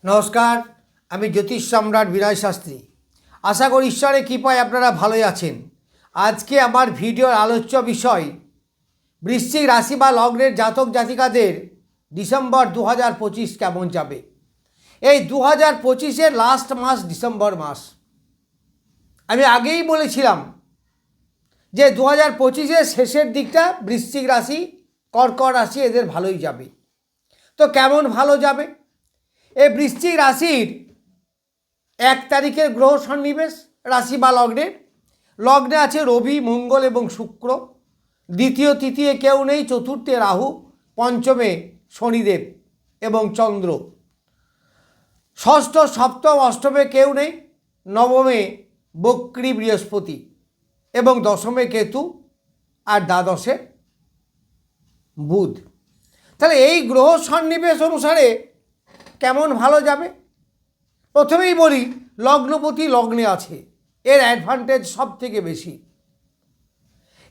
নমস্কার, আমি জ্যোতিষ সম্রাট বিনয় শাস্ত্রী। আশা করি ঈশ্বরের কৃপায় আপনারা ভালোই আছেন। আজকে আমার ভিডিওর আলোচ্য বিষয় বৃশ্চিক রাশি বা লগ্নের জাতক জাতিকাদের ডিসেম্বর 2025 কেমন যাবে। এই 2025-এর লাস্ট মাস ডিসেম্বর মাস। আমি আগেই বলেছিলাম যে 2025-এর শেষের দিকটা বৃশ্চিক রাশি, কর্কট রাশি এদের ভালোই যাবে। তো কেমন ভালো যাবে? এই বৃশ্চিক রাশির 1 তারিখের গ্রহ সন্নিবেশ রাশি বা লগ্নে আছে রবি, মঙ্গল এবং শুক্র। দ্বিতীয় তৃতীয় কেউ নেই, চতুর্থে রাহু, পঞ্চমে শনিদেব এবং চন্দ্র। ষষ্ঠ সপ্তম অষ্টমে কেউ নেই, নবমে বক্রী বৃহস্পতি এবং দশমে কেতু আর দ্বাদশে বুধ। তাহলে এই গ্রহ সন্নিবেশ অনুসারে কেমন ভালো যাবে? প্রথমেই বলি, লগ্নপতি লগ্নে আছে, এর অ্যাডভান্টেজ সব থেকে বেশি।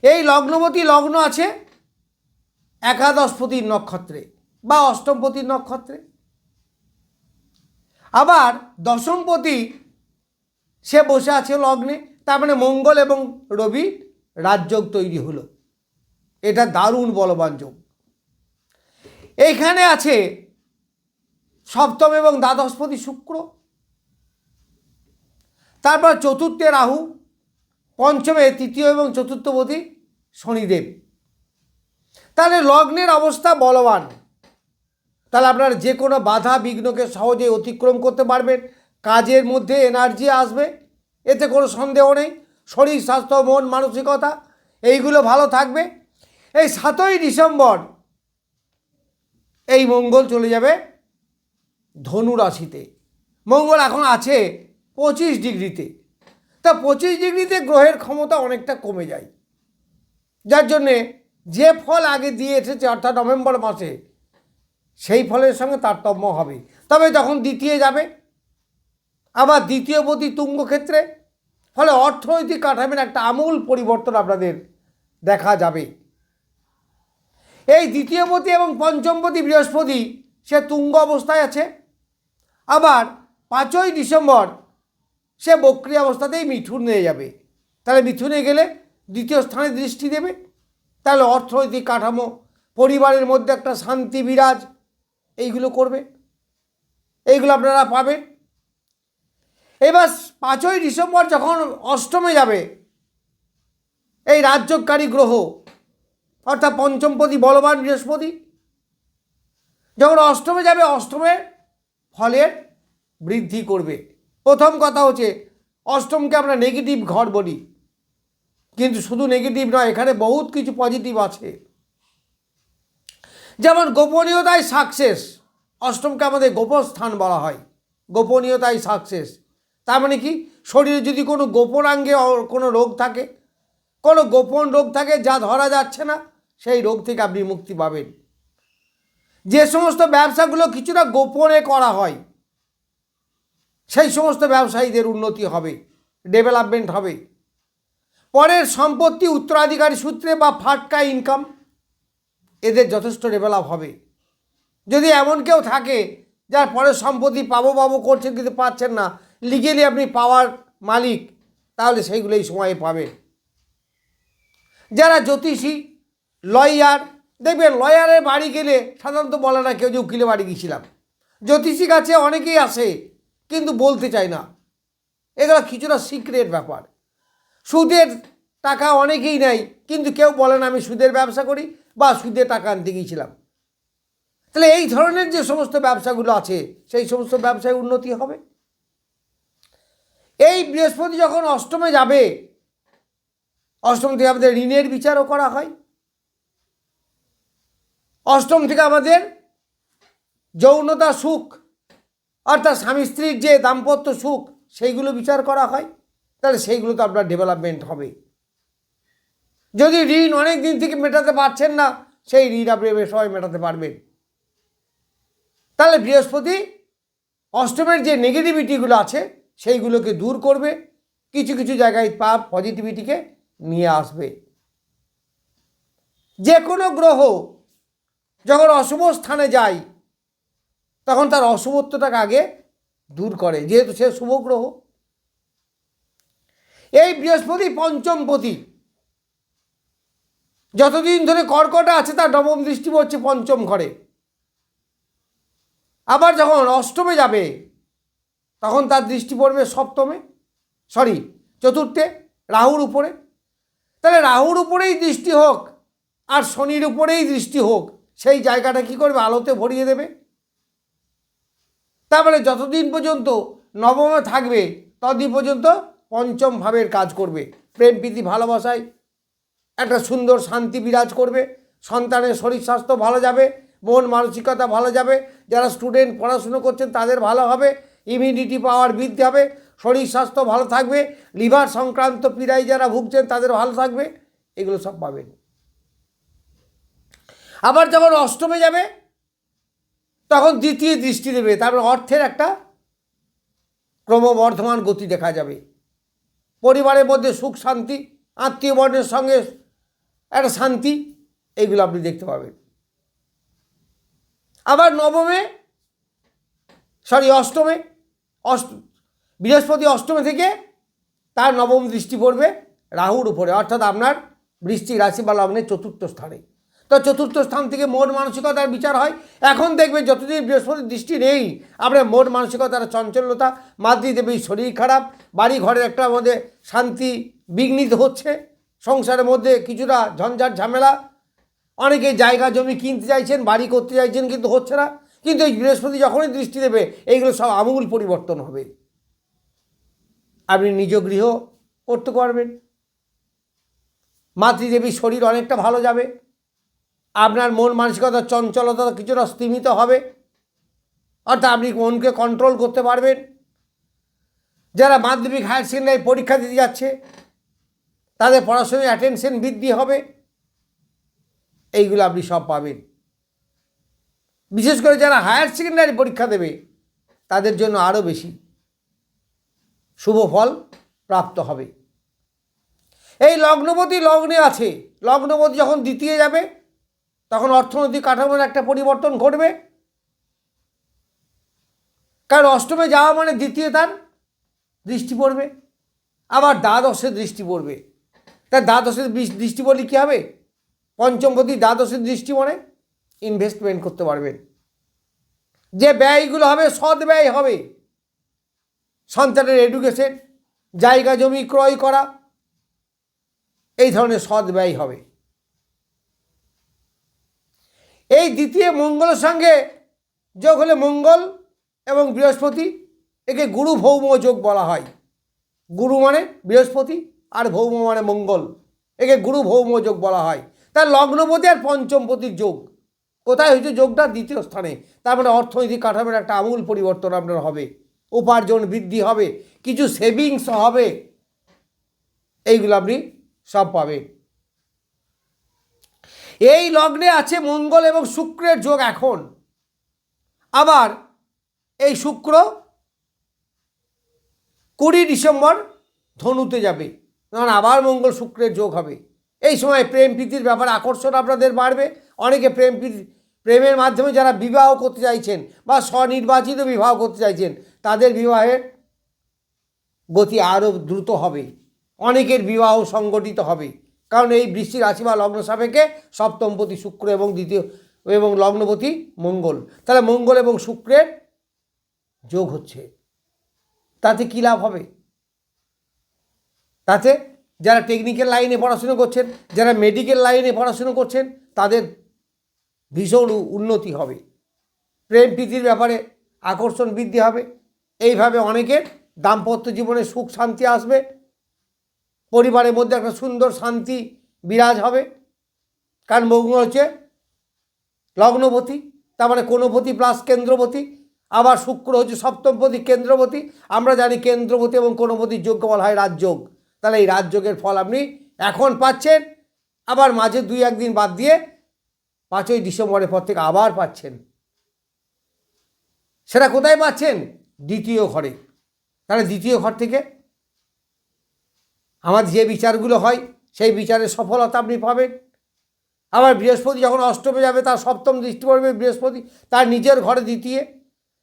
এই লগ্নপতি লগ্ন আছে একাদশপতির নক্ষত্রে বা অষ্টমপতির নক্ষত্রে। আবার দশমপতি সে বসে আছে লগ্নে, তার মানে মঙ্গল এবং রবি রাজযোগ তৈরি হলো। এটা দারুণ বলবান যোগ। এইখানে আছে সপ্তম এবং দ্বাদশপতি শুক্র, তারপর চতুর্থে রাহু, পঞ্চমে তৃতীয় এবং চতুর্থপতি শনিদেব। তাহলে লগ্নের অবস্থা বলবান। তাহলে আপনারা যে কোনো বাধা বিঘ্নকে সহজে অতিক্রম করতে পারবেন, কাজের মধ্যে এনার্জি আসবে, এতে কোনো সন্দেহ নেই। শরীর স্বাস্থ্য মন মানসিকতা এইগুলো ভালো থাকবে। এই 7ই ডিসেম্বর এই মঙ্গল চলে যাবে ধনু রাশিতে। মঙ্গল এখন আছে 25 ডিগ্রিতে। তা 25 ডিগ্রিতে গ্রহের ক্ষমতা অনেকটা কমে যায়, যার জন্যে যে ফল আগে দিয়ে এসেছে অর্থাৎ নভেম্বর মাসে সেই ফলের সঙ্গে তারতম্য হবে। তবে যখন দ্বিতীয় যাবে, আবার দ্বিতীয় পতি তুঙ্গ ক্ষেত্রে, ফলে অর্থনৈতিক কাঠামোর একটা আমূল পরিবর্তন আপনাদের দেখা যাবে। এই দ্বিতীয়পতি এবং পঞ্চমপতি বৃহস্পতি সে তুঙ্গ অবস্থায় আছে। আবার 5ই ডিসেম্বর সে বক্রী অবস্থাতেই মিথুনে যাবে। তাহলে মিথুনে গেলে দ্বিতীয় স্থানে দৃষ্টি দেবে। তাহলে অর্থনৈতিক কাঠামো, পরিবারের মধ্যে একটা শান্তি বিরাজ, এইগুলো করবে, এইগুলো আপনারা পাবেন। এবার 5ই ডিসেম্বর যখন অষ্টমে যাবে এই রাজযোগকারী গ্রহ অর্থাৎ পঞ্চমপতি বলবান বৃহস্পতি, যখন অষ্টমে যাবে অষ্টমে ফলের বৃদ্ধি করবে। প্রথম কথা হচ্ছে, অষ্টমকে আমরা নেগেটিভ ঘর বলি, কিন্তু শুধু নেগেটিভ নয়, এখানে বহুত কিছু পজিটিভ আছে। যেমন গোপনীয়তায় সাকসেস, অষ্টমকে আমাদের গোপন স্থান বলা হয়। গোপনীয়তায় সাকসেস তার মানে কি, শরীরে যদি কোনো গোপনাঙ্গে কোনো রোগ থাকে, কোনো গোপন রোগ থাকে যা ধরা যাচ্ছে না, সেই রোগ থেকে আপনি মুক্তি পাবেন। যে সমস্ত ব্যবসাগুলো কিছুটা গোপনে করা হয় সেই সমস্ত ব্যবসায়ীদের উন্নতি হবে, ডেভেলপমেন্ট হবে। পরের সম্পত্তি উত্তরাধিকারী সূত্রে বা ফাটকা ইনকাম এদের যথেষ্ট ডেভেলপ হবে। যদি এমন কেউ থাকে যার পরের সম্পত্তি পাবো পাবো করছেন কিন্তু পাচ্ছেন না, লিগেলি আপনি পাওয়ার মালিক, তাহলে সেইগুলো এই সময়ে পাবেন। যারা জ্যোতিষী, লয়ার, দেখবেন লয়ারের বাড়ি গেলে সাধারণত বলে না কেউ যে উকিলের বাড়ি গিয়েছিলাম। জ্যোতিষী কাছে অনেকেই আসে কিন্তু বলতে চায় না, এগুলো কিছুটা সিক্রেট ব্যাপার। সুদের টাকা অনেকেই নেয় কিন্তু কেউ বলে না আমি সুদের ব্যবসা করি বা সুদে টাকা আনতে গিয়েছিলাম। তাহলে এই ধরনের যে সমস্ত ব্যবসাগুলো আছে সেই সমস্ত ব্যবসায় উন্নতি হবে। এই বৃহস্পতি যখন অষ্টমে যাবে, অষ্টম থেকে আমাদের ঋণের বিচারও করা হয়। অষ্টম থেকে আমাদের যৌনতা সুখ অর্থাৎ স্বামী স্ত্রীর যে দাম্পত্য সুখ সেইগুলো বিচার করা হয়। তাহলে সেইগুলো তো আপনার ডেভেলপমেন্ট হবে। যদি ঋণ অনেক দিন থেকে মেটাতে পারছেন না, সেই ঋণ আপনি সবাই মেটাতে পারবেন। তাহলে বৃহস্পতি অষ্টমের যে নেগেটিভিটিগুলো আছে সেইগুলোকে দূর করবে, কিছু কিছু জায়গায় পজিটিভিটিকে নিয়ে আসবে। যে কোনো গ্রহ যখন অশুভ স্থানে যায় তখন তার অশুভত্বটাকে আগে দূর করে, যেহেতু সে শুভ গ্রহ। এই বৃহস্পতি পঞ্চমপতি, যতদিন ধরে কর্কটে আছে তার নবম দৃষ্টি পড়ছে পঞ্চম ঘরে। আবার যখন অষ্টমে যাবে তখন তার দৃষ্টি পড়বে চতুর্থে, রাহুর উপরে। তাহলে রাহুর উপরেই দৃষ্টি হোক আর শনির উপরেই দৃষ্টি হোক, সেই জায়গাটা কি করবে? আলোতে ভরিয়ে দেবে। তারপরে যতদিন পর্যন্ত নবমে থাকবে ততদিন পর্যন্ত পঞ্চম ভাবের কাজ করবে। প্রেম প্রীতি ভালোবাসায় একটা সুন্দর শান্তি বিরাজ করবে, সন্তানের শরীর স্বাস্থ্য ভালো যাবে, মন মানসিকতা ভালো যাবে, যারা স্টুডেন্ট পড়াশুনো করছেন তাদের ভালো হবে, ইমিউনিটি পাওয়ার বৃদ্ধি হবে, শরীর স্বাস্থ্য ভালো থাকবে, লিভার সংক্রান্ত পীড়ায় যারা ভুগছেন তাদের ভালো থাকবে, এগুলো সব পাবেন। আবার যখন অষ্টমে যাবে তখন দ্বিতীয় দৃষ্টি দেবে, তারপর অর্থের একটা ক্রমবর্ধমান গতি দেখা যাবে, পরিবারের মধ্যে সুখ শান্তি, আত্মীয় বর্ণের সঙ্গে একটা শান্তি, এইগুলো আপনি দেখতে পাবেন। আবার অষ্টমে বৃহস্পতি অষ্টমে থেকে তার নবম দৃষ্টি পড়বে রাহুর উপরে, অর্থাৎ আপনার বৃশ্চিক রাশি বা লগ্নের চতুর্থ স্থানে। তো চতুর্থ স্থান থেকে মন মানসিকতার বিচার হয়। এখন দেখবেন যতদিন বৃহস্পতির দৃষ্টি নেই আপনার মন মানসিকতার চঞ্চলতা, মাতৃদেবীর শরীর খারাপ, বাড়ি ঘরের একটা মধ্যে শান্তি বিঘ্নিত হচ্ছে, সংসারের মধ্যে কিছুটা ঝঞ্ঝাট ঝামেলা, অনেকে জায়গা জমি কিনতে চাইছেন, বাড়ি করতে চাইছেন, কিন্তু হচ্ছে না। কিন্তু এই বৃহস্পতি যখনই দৃষ্টি দেবে এইগুলো সব আমূল পরিবর্তন হবে। আপনি নিজ গৃহ করতে পারবেন, মাতৃদেবীর শরীর অনেকটা ভালো যাবে, আপনার মন মানসিকতার চঞ্চলতা কিছুটা স্তিমিত হবে, অর্থাৎ আপনি মনকে কন্ট্রোল করতে পারবেন। যারা মাধ্যমিক হায়ার সেকেন্ডারি পরীক্ষা দিতে যাচ্ছে তাদের পড়াশোনায় অ্যাটেনশন বৃদ্ধি হবে, এইগুলো আপনি সব পাবেন। বিশেষ করে যারা হায়ার সেকেন্ডারি পরীক্ষা দেবে তাদের জন্য আরও বেশি শুভ ফল প্রাপ্ত হবে। এই লগ্নপতি লগ্নে আছে, লগ্নপতি যখন দ্বিতীয় যাবে তখন অর্থনৈতিক কাঠামোর একটা পরিবর্তন ঘটবে, কারণ অষ্টমে যাওয়া মানে দ্বিতীয় তার দৃষ্টি পড়বে, আবার দ্বাদশে দৃষ্টি পড়বে। তার দ্বাদশে দৃষ্টি পড়লে কী হবে? পঞ্চমপতি দ্বাদশের দৃষ্টি মানে ইনভেস্টমেন্ট করতে পারবেন, যে ব্যয়গুলো হবে সৎ ব্যয় হবে, সন্তানের এডুকেশন, জায়গা জমি ক্রয় করা, এই ধরনের সৎ ব্যয় হবে। এই দ্বিতীয় মঙ্গলের সঙ্গে যোগ হলে মঙ্গল এবং বৃহস্পতি, একে গুরু ভৌম যোগ বলা হয়। গুরু মানে বৃহস্পতি আর ভৌম মানে মঙ্গল, একে গুরু ভৌম যোগ বলা হয়। তার লগ্নপতি আর পঞ্চমপতির যোগ কোথায় হয়েছে? যোগটা দ্বিতীয় স্থানে। তার মানে অর্থনৈতিক কাঠামোর একটা আমূল পরিবর্তন আপনার হবে, উপার্জন বৃদ্ধি হবে, কিছু সেভিংস হবে, এইগুলো আপনি সব পাবেন। এই লগ্নে আছে মঙ্গল এবং শুক্রের যোগ এখন। আবার এই শুক্র 20 ডিসেম্বর ধনুতে যাবে, তখন আবার মঙ্গল শুক্রের যোগ হবে। এই সময় প্রেম প্রীতির ব্যাপারে আকর্ষণ আপনাদের বাড়বে। অনেকে প্রেমের মাধ্যমে যারা বিবাহ করতে চাইছেন বা স্বনির্বাচিত বিবাহ করতে চাইছেন তাদের বিবাহের গতি আরও দ্রুত হবে, অনেকের বিবাহ সংগঠিত হবে, কারণ এই বৃশ্চিক রাশি বা লগ্ন সাপেক্ষে সপ্তমপতি শুক্র এবং লগ্নপতি মঙ্গল। তাহলে মঙ্গল এবং শুক্রের যোগ হচ্ছে, তাতে কী লাভ হবে? তাতে যারা টেকনিক্যাল লাইনে পড়াশুনো করছেন, যারা মেডিকেল লাইনে পড়াশুনো করছেন তাদের ভীষণ উন্নতি হবে, প্রেম প্রীতির ব্যাপারে আকর্ষণ বৃদ্ধি হবে। এইভাবে অনেকের দাম্পত্য জীবনে সুখ শান্তি আসবে, পরিবারের মধ্যে একটা সুন্দর শান্তি বিরাজ হবে। কারণ মঙ্গল হচ্ছে লগ্নপতি, তার মানে কোণপতি প্লাস কেন্দ্রপতি, আবার শুক্র হচ্ছে সপ্তমপতি কেন্দ্রপতি। আমরা জানি কেন্দ্রপতি এবং কোণপতির যোগ্য বলা হয় রাজযোগ। তাহলে এই রাজযোগের ফল আপনি এখন পাচ্ছেন, আবার মাঝে 2-1 দিন বাদ দিয়ে 5ই ডিসেম্বরের পর থেকে আবার পাচ্ছেন। সেটা কোথায় পাচ্ছেন? দ্বিতীয় ঘরে। তাহলে দ্বিতীয় ঘর থেকে আমাদের যে বিচারগুলো হয় সেই বিচারের সফলতা আপনি পাবেন। আবার বৃহস্পতি যখন অষ্টমে যাবে তার সপ্তম দৃষ্টি পড়বে বৃহস্পতি তার নিজের ঘরে দ্বিতীয়,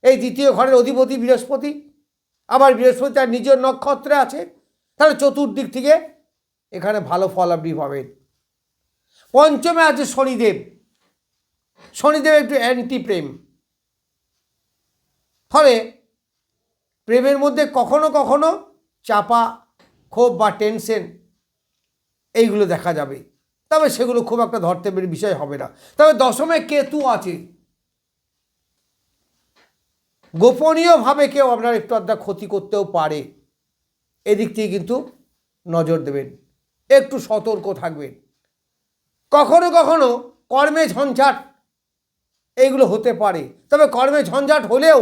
এই দ্বিতীয় ঘরের অধিপতি বৃহস্পতি, আবার বৃহস্পতি তার নিজের নক্ষত্রে আছে, তাহলে চতুর্দিক থেকে এখানে ভালো ফল আপনি পাবেন। পঞ্চমে আছে শনিদেব। শনিদেব একটু অ্যান্টি প্রেম, ফলে প্রেমের মধ্যে কখনো কখনো চাপা ক্ষোভ বা টেনশন এইগুলো দেখা যাবে, তবে সেগুলো খুব একটা ধর্তব্যের বিষয় হবে না। তবে দশমে কেতু আছে, গোপনীয়ভাবে কেউ আপনার একটু আধটা ক্ষতি করতেও পারে, এদিক থেকে কিন্তু নজর দেবেন, একটু সতর্ক থাকবেন। কখনো কখনো কর্মে ঝঞ্ঝাট এইগুলো হতে পারে, তবে কর্মে ঝঞ্ঝাট হলেও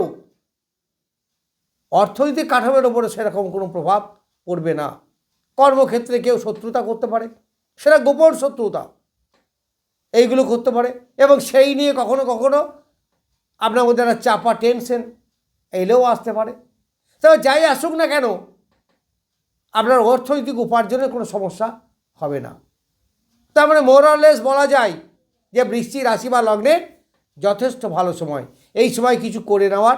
অর্থনৈতিক কাঠামোর ওপরে সেরকম কোনো প্রভাব পড়বে না। কর্মক্ষেত্রে কেউ শত্রুতা করতে পারে, সেটা গোপন শত্রুতা, এইগুলো করতে পারে, এবং সেই নিয়ে কখনো কখনো আপনার মধ্যে একটা চাপা টেনশন এলেও আসতে পারে। তবে যাই আসুক না কেন, আপনার অর্থনৈতিক উপার্জনের কোনো সমস্যা হবে না। তার মানে মোরালেস বলা যায় যে বৃশ্চিক রাশি বা লগ্নের যথেষ্ট ভালো সময়, এই সময় কিছু করে নেওয়ার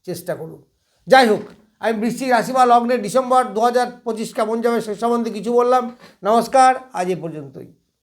চেষ্টা করুন। যাই হোক, আমি বৃশ্চিক রাশি বা লগ্নের ডিসেম্বর 2025 কেমন যাবে সে সম্বন্ধে কিছু বললাম। নমস্কার, আজ এ পর্যন্তই।